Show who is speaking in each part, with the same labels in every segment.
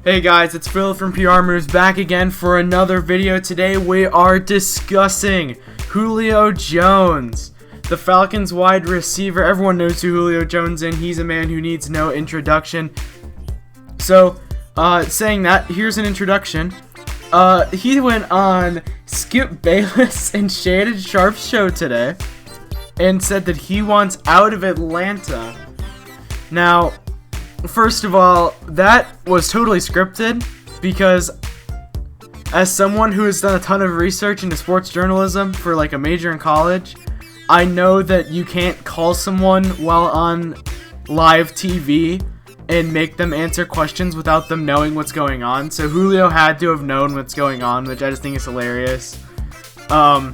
Speaker 1: Hey guys, it's Phil from PR Moves back again for another video. Today we are discussing Julio Jones, the Falcons wide receiver. Everyone knows who Julio Jones is. He's a man who needs no introduction. So, saying that, here's an introduction. He went on Skip Bayless and Shannon Sharp's show today and said that he wants out of Atlanta. Now, first of all, that was totally scripted because as someone who has done a ton of research into sports journalism for like a major in college, I know that you can't call someone while on live TV and make them answer questions without them knowing what's going on. So Julio had to have known what's going on, which I just think is hilarious. That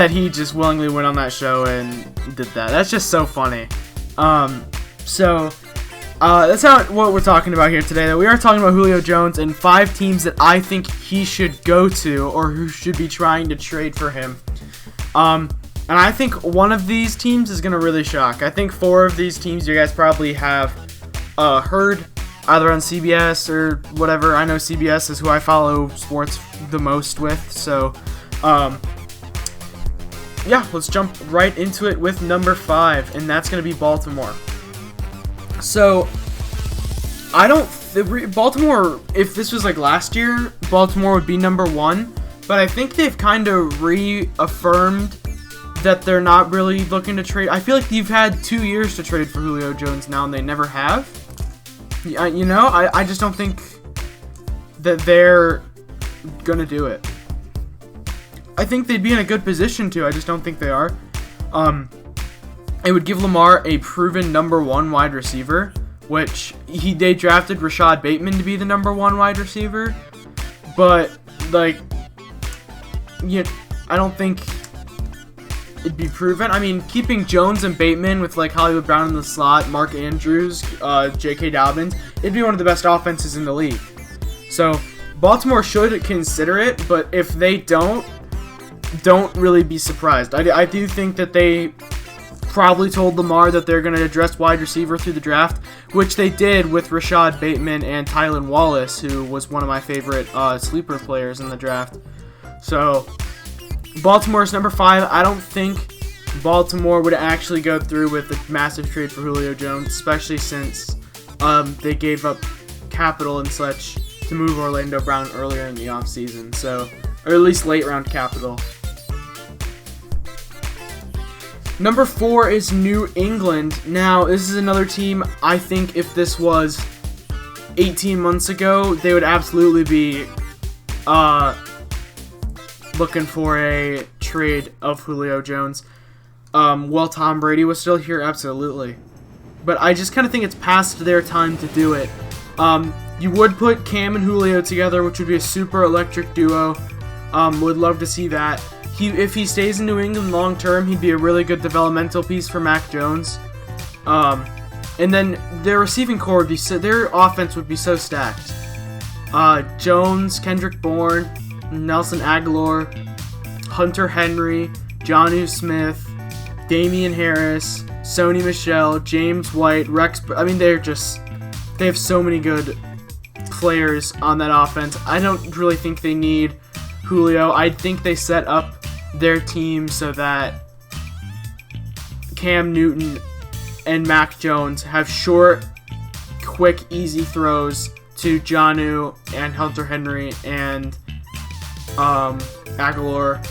Speaker 1: he just willingly went on that show and did that. That's just so funny. So, that's what we're talking about here today. We are talking about Julio Jones and 5 teams that I think he should go to or who should be trying to trade for him. And I think one of these teams is going to really shock. I think 4 of these teams you guys probably have heard either on CBS or whatever. I know CBS is who I follow sports the most with. So, yeah, let's jump right into it with number 5, and that's going to be Baltimore. So, Baltimore, if this was like last year, Baltimore would be number 1, but I think they've kind of reaffirmed that they're not really looking to trade. I feel like you've had 2 years to trade for Julio Jones now, and they never have. I just don't think that they're going to do it. I think they'd be in a good position to. I just don't think they are. It would give Lamar a proven number 1 wide receiver, which they drafted Rashad Bateman to be the number 1 wide receiver, but I don't think it'd be proven. I mean, keeping Jones and Bateman with like Hollywood Brown in the slot, Mark Andrews, J.K. Dobbins, it'd be one of the best offenses in the league. So Baltimore should consider it, but if they don't really be surprised. I do think that they probably told Lamar that they're going to address wide receiver through the draft, which they did with Rashad Bateman and Tylan Wallace, who was one of my favorite sleeper players in the draft. So, Baltimore's number 5. I don't think Baltimore would actually go through with a massive trade for Julio Jones, especially since they gave up capital and such to move Orlando Brown earlier in the offseason, so, or at least late round capital. Number 4 is New England. Now, this is another team, I think if this was 18 months ago, they would absolutely be looking for a trade of Julio Jones. While Tom Brady was still here, absolutely. But I just kind of think it's past their time to do it. You would put Cam and Julio together, which would be a super electric duo. Would love to see that. If he stays in New England long term, he'd be a really good developmental piece for Mac Jones. And then their receiving core would be their offense would be so stacked. Jones, Kendrick Bourne, Nelson Aguilar, Hunter Henry, Jonnu Smith, Damian Harris, Sony Michel, James White, Rex. I mean, they have so many good players on that offense. I don't really think they need Julio. I think they set up their team so that Cam Newton and Mac Jones have short, quick, easy throws to Jonnu and Hunter Henry and Aguilar.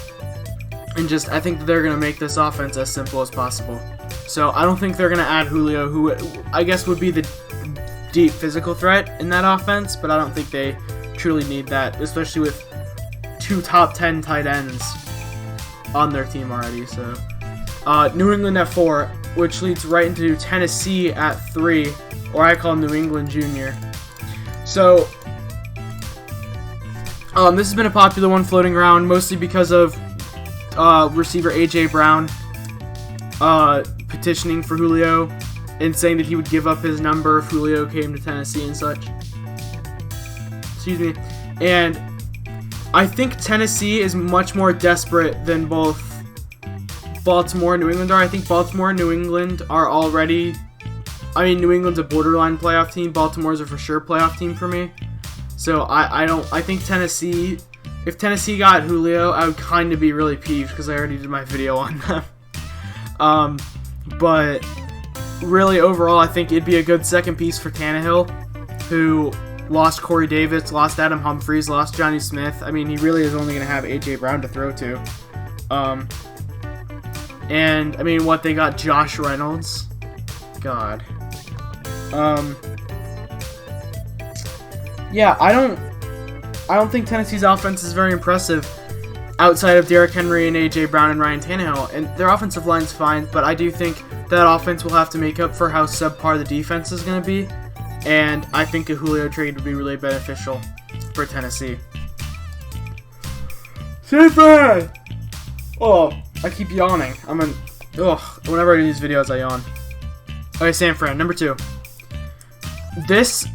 Speaker 1: And I think that they're going to make this offense as simple as possible. So I don't think they're going to add Julio, who I guess would be the deep physical threat in that offense, but I don't think they truly need that, especially with 2 top 10 tight ends on their team already. So New England at 4, which leads right into Tennessee at 3, or I call New England Junior. So this has been a popular one floating around, mostly because of receiver A.J. Brown petitioning for Julio and saying that he would give up his number if Julio came to Tennessee and such. Excuse me. And I think Tennessee is much more desperate than both Baltimore and New England are. I think Baltimore and New England are already I mean, New England's a borderline playoff team. Baltimore's a for sure playoff team for me. So I think Tennessee, if Tennessee got Julio, I would kind of be really peeved because I already did my video on them. But really overall, I think it'd be a good second piece for Tannehill, who lost Corey Davis, lost Adam Humphries, lost Johnny Smith. I mean, he really is only going to have A.J. Brown to throw to. And, I mean, what, they got Josh Reynolds? God. Yeah, I don't think Tennessee's offense is very impressive outside of Derrick Henry and A.J. Brown and Ryan Tannehill. And their offensive line's fine, but I do think that offense will have to make up for how subpar the defense is going to be. And I think a Julio trade would be really beneficial for Tennessee. San Fran! Oh, I keep yawning. Whenever I do these videos, I yawn. Okay, San Fran, number 2. This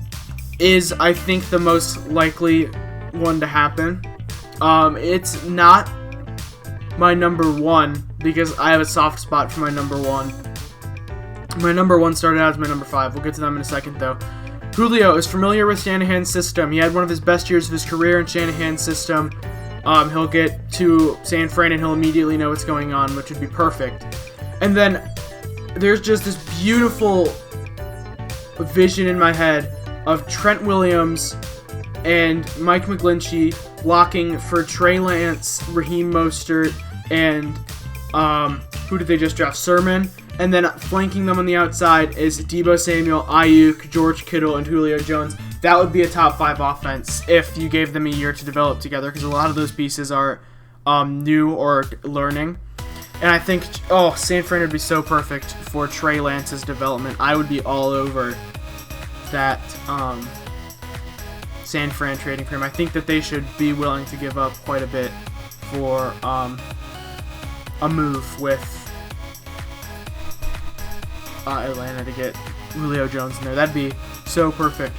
Speaker 1: is, I think, the most likely one to happen. It's not my number 1 because I have a soft spot for my number 1. My number 1 started out as my number 5. We'll get to them in a second, though. Julio is familiar with Shanahan's system. He had one of his best years of his career in Shanahan's system. He'll get to San Fran and he'll immediately know what's going on, which would be perfect. And then there's just this beautiful vision in my head of Trent Williams and Mike McGlinchey blocking for Trey Lance, Raheem Mostert, and who did they just draft? Sermon. And then flanking them on the outside is Deebo Samuel, Ayuk, George Kittle, and Julio Jones. That would be a top 5 offense if you gave them a year to develop together, because a lot of those pieces are new or learning. And I think, San Fran would be so perfect for Trey Lance's development. I would be all over that San Fran trading for him. I think that they should be willing to give up quite a bit for a move with Atlanta to get Julio Jones in there. That'd be so perfect.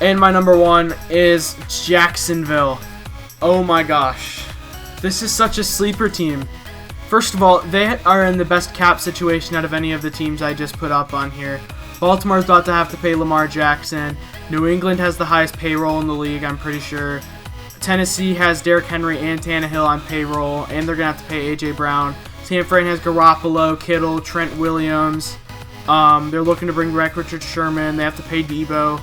Speaker 1: And my number 1 is Jacksonville. Oh my gosh. This is such a sleeper team. First of all, they are in the best cap situation out of any of the teams I just put up on here. Baltimore's about to have to pay Lamar Jackson. New England has the highest payroll in the league, I'm pretty sure. Tennessee has Derrick Henry and Tannehill on payroll, and they're going to have to pay A.J. Brown. San Fran has Garoppolo, Kittle, Trent Williams. They're looking to bring back Richard Sherman. They have to pay Deebo.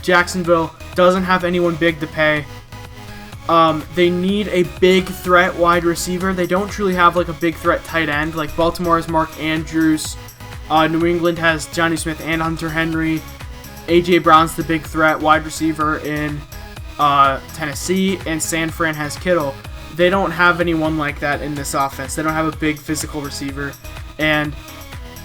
Speaker 1: Jacksonville doesn't have anyone big to pay. They need a big threat wide receiver. They don't truly have like a big threat tight end. Like Baltimore has Mark Andrews. New England has Johnny Smith and Hunter Henry. A.J. Brown's the big threat wide receiver in Tennessee. And San Fran has Kittle. They don't have anyone like that in this offense. They don't have a big physical receiver. And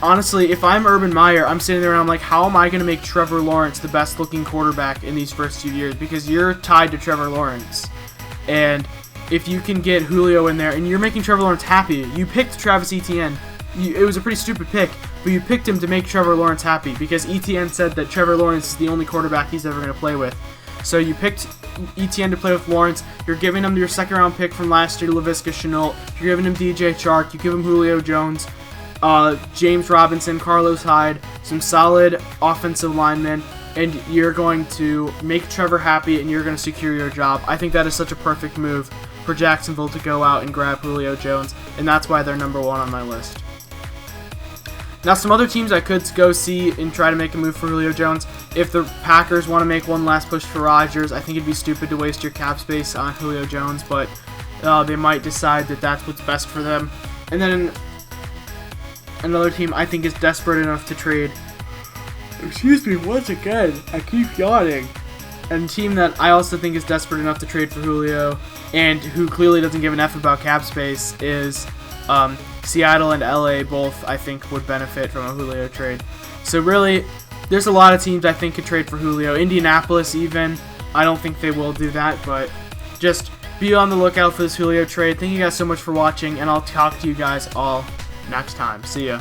Speaker 1: honestly, if I'm Urban Meyer, I'm sitting there and I'm like, how am I going to make Trevor Lawrence the best looking quarterback in these first 2 years? Because you're tied to Trevor Lawrence. And if you can get Julio in there and you're making Trevor Lawrence happy, you picked Travis Etienne. It was a pretty stupid pick, but you picked him to make Trevor Lawrence happy because Etienne said that Trevor Lawrence is the only quarterback he's ever going to play with. So you picked Etienne to play with Lawrence. You're giving him your second-round pick from last year, Laviska Shenault. You're giving him DJ Chark. You give him Julio Jones, James Robinson, Carlos Hyde, some solid offensive linemen, and you're going to make Trevor happy, and you're going to secure your job. I think that is such a perfect move for Jacksonville to go out and grab Julio Jones, and that's why they're number 1 on my list. Now, some other teams I could go see and try to make a move for Julio Jones. If the Packers want to make one last push for Rodgers, I think it'd be stupid to waste your cap space on Julio Jones, but they might decide that that's what's best for them. And then another team I think is desperate enough to trade. Excuse me, once again, I keep yawning. And a team that I also think is desperate enough to trade for Julio, and who clearly doesn't give an F about cap space, is Seattle and LA. Both, I think, would benefit from a Julio trade. So really, there's a lot of teams I think could trade for Julio. Indianapolis even. I don't think they will do that, but just be on the lookout for this Julio trade. Thank you guys so much for watching, and I'll talk to you guys all next time. See ya.